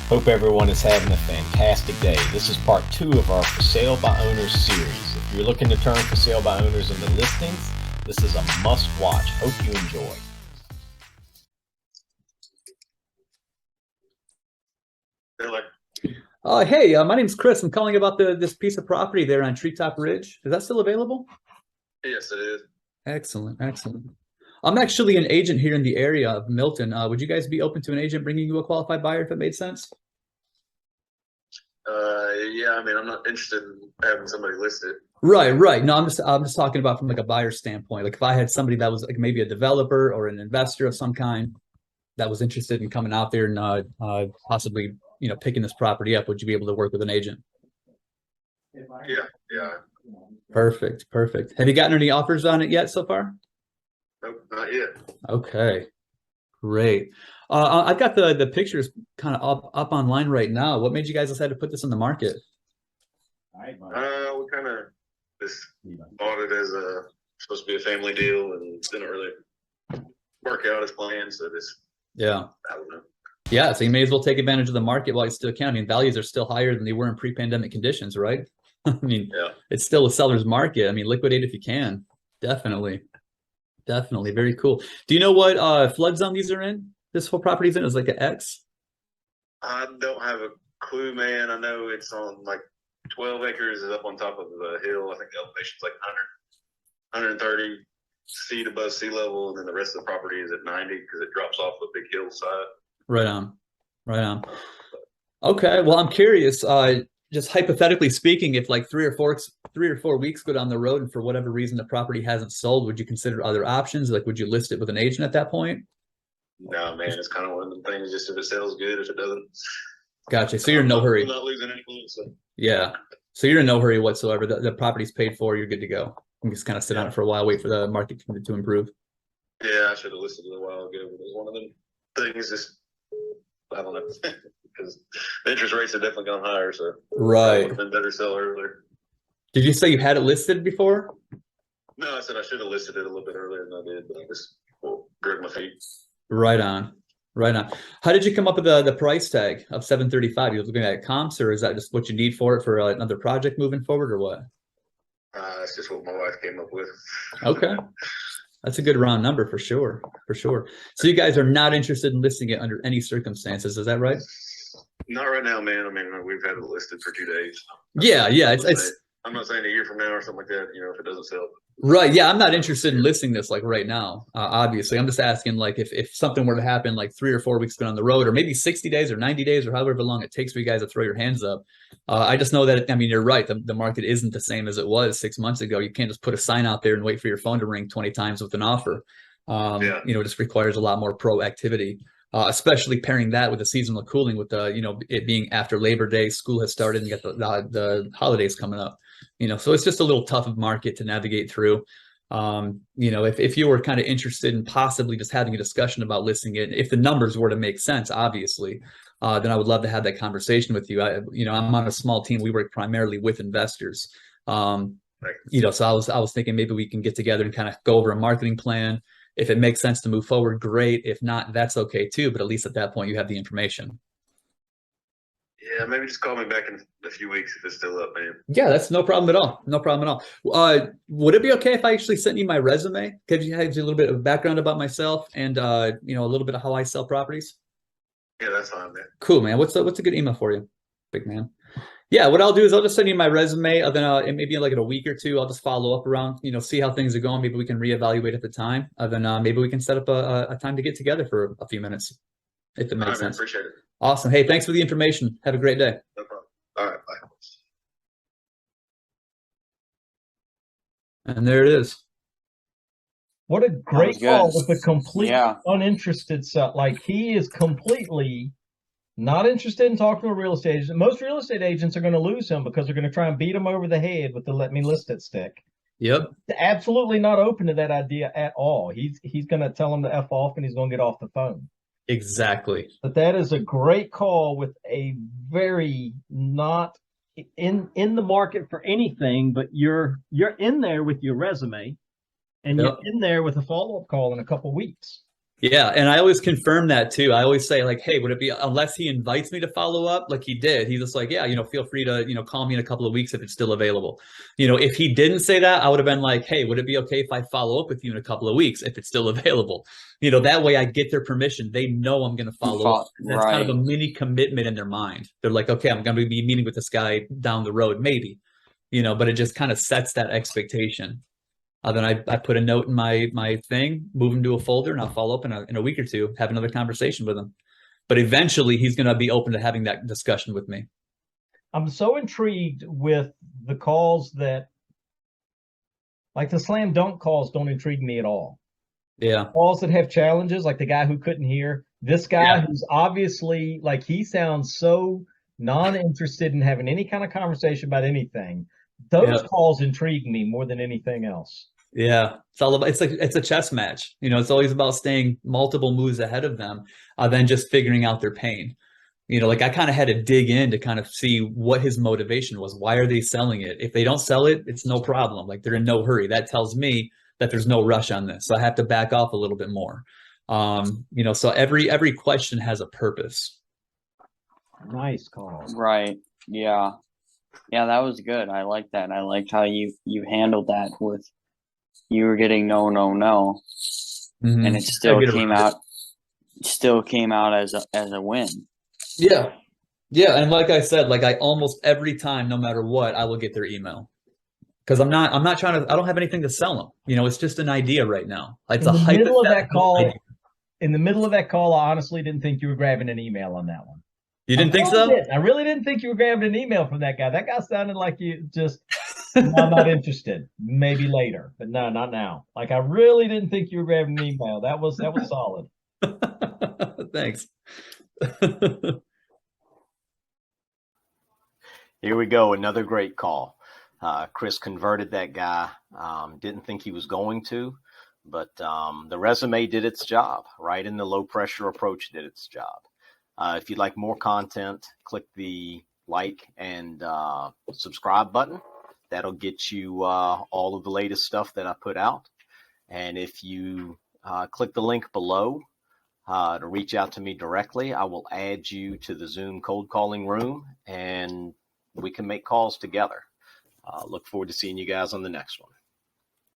Hope everyone is having a fantastic day. This is part 2 of our For Sale by Owners series. If you're looking to turn for sale by owners into listings, this is a must watch. Hope you enjoy. Hey, my name's Chris. I'm calling about this piece of property there on Treetop Ridge. Is that still available? Yes, it is. Excellent, excellent. I'm actually an agent here in the area of Milton. Would you guys be open to an agent bringing you a qualified buyer if it made sense? Yeah, I mean, I'm not interested in having somebody list it. Right, right. No, I'm just talking about from like a buyer standpoint. Like if I had somebody that was like maybe a developer or an investor of some kind that was interested in coming out there and possibly picking this property up, would you be able to work with an agent? Yeah. Perfect, perfect. Have you gotten any offers on it yet so far? Nope, not yet. Okay, great. I've got the pictures kind of up online right now. What made you guys decide to put this on the market? We kind of just bought it as supposed to be a family deal, and it didn't really work out as planned. So Yeah. I don't know. Yeah, so you may as well take advantage of the market while you still can. I mean, values are still higher than they were in pre-pandemic conditions, right? I mean, Yeah. It's still a seller's market. I mean, liquidate if you can. Definitely. Definitely. Very cool. Do you know what flood zone these are in? This whole property's in? It's like an X? I don't have a clue, man. I know it's on like 12 acres, is up on top of the hill. I think the elevation's like 130 feet above sea level, and then the rest of the property is at 90 because it drops off a big hillside. Right on. Right on. Okay. Well, I'm curious, just hypothetically speaking, if like 3 or 4 weeks go down the road and for whatever reason the property hasn't sold, would you consider other options? Like, would you list it with an agent at that point? No, man, it's kind of one of them things. Just if it sells good, if it doesn't, Gotcha. So you're in no hurry. I'm not losing anything. So. Yeah. So you're in no hurry whatsoever. The property's paid for. You're good to go. You can just kind of sit on it for a while, wait for the market to improve. Yeah, I should have listed it a while ago. But it was one of them things. Just I don't know because the interest rates have definitely gone higher. So right, would have been better sell earlier. Did you say you had it listed before? No, I said I should have listed it a little bit earlier than I did, but I just dragged my feet. Right on. Right on. How did you come up with the price tag of 735? You looking at comps, or is that just what you need for it for another project moving forward, or what? That's just what my wife came up with. Okay, that's a good round number for sure. For sure. So you guys are not interested in listing it under any circumstances, is that right? Not right now, man. I mean, we've had it listed for 2 days. Yeah. I'm not saying a year from now or something like that. If it doesn't sell. Right. Yeah, I'm not interested in listing this like right now. Obviously, I'm just asking like if something were to happen like 3 or 4 weeks down the road, or maybe 60 days or 90 days or however long it takes for you guys to throw your hands up. I just know that, I mean, you're right. The market isn't the same as it was 6 months ago. You can't just put a sign out there and wait for your phone to ring 20 times with an offer. It just requires a lot more proactivity, especially pairing that with the seasonal cooling with it being after Labor Day, school has started, and you got the holidays coming up. So it's just a little tough of market to navigate through. If you were kind of interested in possibly just having a discussion about listing it, if the numbers were to make sense, obviously, then I would love to have that conversation with you. I'm on a small team. We work primarily with investors. So I was thinking maybe we can get together and kind of go over a marketing plan. If it makes sense to move forward, great. If not, that's okay too. But at least at that point, you have the information. Yeah, maybe just call me back in a few weeks if it's still up, man. Yeah, that's no problem at all. No problem at all. Would it be okay if I actually sent you my resume? Give you a little bit of background about myself and a little bit of how I sell properties? Yeah, that's fine, man. Cool, man. What's a good email for you, big man? Yeah, what I'll do is I'll just send you my resume, and then maybe in like in a week or two, I'll just follow up around, see how things are going. Maybe we can reevaluate at the time. Then maybe we can set up a time to get together for a few minutes, if it makes sense. Appreciate it. Awesome. Hey, thanks for the information. Have a great day. No problem. All right, bye. And there it is. What a great call with a complete uninterested self. Like, he is completely not interested in talking to a real estate agent. Most real estate agents are going to lose him because they're going to try and beat him over the head with the "let me list it" stick. Yep. Absolutely not open to that idea at all. He's going to tell him to F off, and he's going to get off the phone. Exactly. But that is a great call with a very not in the market for anything, but you're in there with your resume, and you're in there with a follow-up call in a couple weeks. Yeah, and I always confirm that too. I always say like, hey, would it be, unless he invites me to follow up, like he did, he's just like, yeah, feel free to, call me in a couple of weeks if it's still available. If he didn't say that, I would have been like, hey, would it be okay if I follow up with you in a couple of weeks if it's still available? That way I get their permission. They know I'm going to follow up. And that's kind of a mini commitment in their mind. They're like, okay, I'm going to be meeting with this guy down the road, maybe, but it just kind of sets that expectation. Then I put a note in my thing, move him to a folder, and I'll follow up in a week or two, have another conversation with him. But eventually, he's going to be open to having that discussion with me. I'm so intrigued with the calls that, like the slam dunk calls, don't intrigue me at all. Yeah. Calls that have challenges, like the guy who couldn't hear. This guy who's obviously, like, he sounds so non-interested in having any kind of conversation about anything. Those calls intrigue me more than anything else. Yeah, it's all about, it's a chess match. It's always about staying multiple moves ahead of them, then just figuring out their pain. Like I kind of had to dig in to kind of see what his motivation was. Why are they selling it? If they don't sell it, it's no problem. Like they're in no hurry. That tells me that there's no rush on this. So I have to back off a little bit more. So every question has a purpose. Nice call. Right. Yeah. Yeah, that was good. I like that. I liked how you handled that with, you were getting no, mm-hmm. and it still came out as a win. Yeah. Yeah. And like I said, like I almost every time, no matter what, I will get their email. Because I'm not trying to, I don't have anything to sell them. It's just an idea right now. It's in the middle of that call. In the middle of that call, I honestly didn't think you were grabbing an email on that one. You didn't think so? I really didn't think you were grabbing an email from that guy. That guy sounded like you just, I'm not interested. Maybe later, but no, not now. Like I really didn't think you were grabbing an email. That was solid. Thanks. Here we go. Another great call. Chris converted that guy. Didn't think he was going to, but the resume did its job, right? And the low pressure approach did its job. If you'd like more content, click the like and subscribe button. That'll get you all of the latest stuff that I put out. And if you click the link below to reach out to me directly, I will add you to the Zoom cold calling room and we can make calls together. Look forward to seeing you guys on the next one.